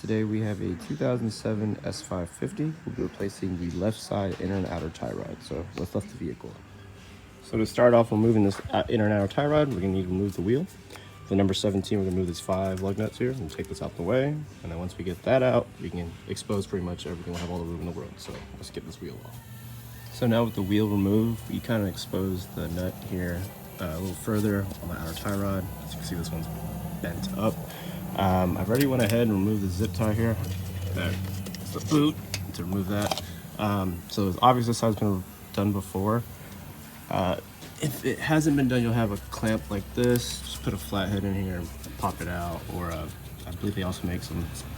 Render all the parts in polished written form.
Today we have a 2007 S550. We'll be replacing the left side inner and outer tie rod. So let's lift the vehicle. So to start off, we're moving this inner and outer tie rod. We're gonna need to remove the wheel. For number 17, we're gonna move these 5 lug nuts here and take this out the way. And then once we get that out, we can expose pretty much everything. We'll have all the room in the world. So let's get this wheel off. So now with the wheel removed, we kind of expose the nut here a little further on the outer tie rod. As you can see, this one's bent up. I've already went ahead and removed the zip tie here. That's the boot to remove that. So it's obvious this side's been done before. If it hasn't been done, you'll have a clamp like this. Just put a flathead in here and pop it out. Or I believe they also make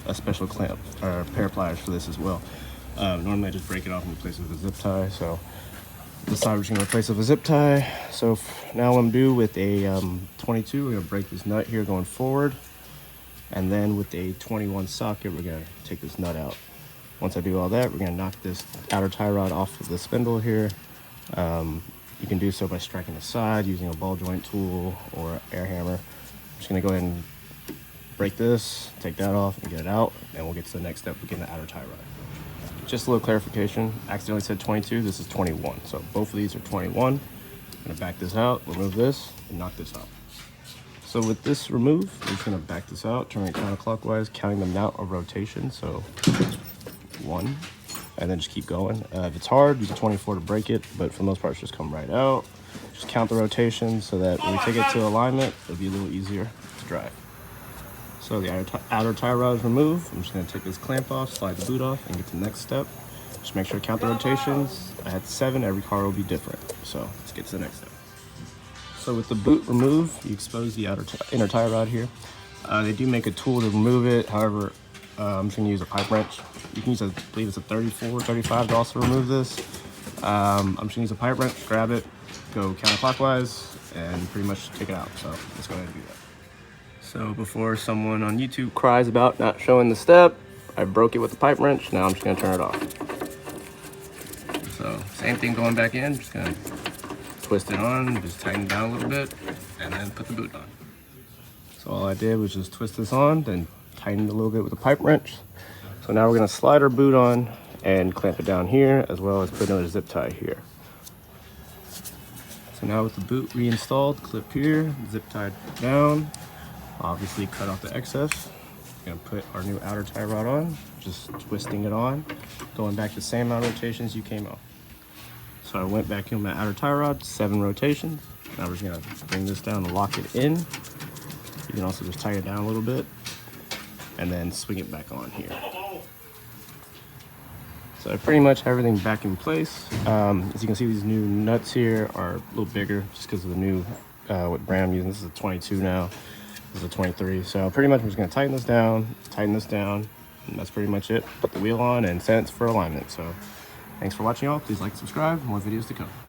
a special clamp or pair of pliers for this as well. Normally I just break it off and replace it with a zip tie. So this side we're just gonna replace it with a zip tie. So now what I'm doing with a 22, we're gonna break this nut here going forward. And then with a 21 socket, we're gonna take this nut out. Once I do all that, we're gonna knock this outer tie rod off of the spindle here. You can do so by striking the side using a ball joint tool or air hammer. I'm just gonna go ahead and break this, take that off and get it out, and we'll get to the next step, we get the outer tie rod. Just a little clarification, I accidentally said 22, this is 21. So both of these are 21. I'm gonna back this out, remove this, and knock this out. So with this removed, we're just gonna back this out, turn it counterclockwise, counting the amount of rotation. So 1, and then just keep going. If it's hard, use a 24 to break it, but for the most part, just come right out. Just count the rotations so that when we take it to alignment, it'll be a little easier to drive. So the outer tie rod is removed. I'm just gonna take this clamp off, slide the boot off, and get to the next step. Just make sure to count the rotations. I had 7, every car will be different. So let's get to the next step. So with the boot removed, you expose the inner tie rod here. They do make a tool to remove it. However, I'm just gonna use a pipe wrench. You can use, I believe it's a 34, 35 to also remove this. I'm just gonna use a pipe wrench, grab it, go counterclockwise, and pretty much take it out. So let's go ahead and do that. So before someone on YouTube cries about not showing the step, I broke it with the pipe wrench. Now I'm just gonna turn it off. So same thing going back in, just gonna twist it on, just tighten it down a little bit, and then put the boot on. So all I did was just twist this on, then tighten it a little bit with a pipe wrench. So now we're gonna slide our boot on and clamp it down here, as well as put another zip tie here. So now with the boot reinstalled, clip here, zip tied down, obviously cut off the excess. Gonna put our new outer tie rod on, just twisting it on, going back the same amount of rotations you came off. So I went back in my outer tie rod, 7 rotations. Now we're just gonna bring this down and lock it in. You can also just tighten it down a little bit and then swing it back on here. So I pretty much have everything back in place. As you can see, these new nuts here are a little bigger just because of the new, what brand I'm using. This is a 22 now, this is a 23. So pretty much I'm just gonna tighten this down, and that's pretty much it. Put the wheel on and set it for alignment. So thanks for watching, y'all. Please like and subscribe. More videos to come.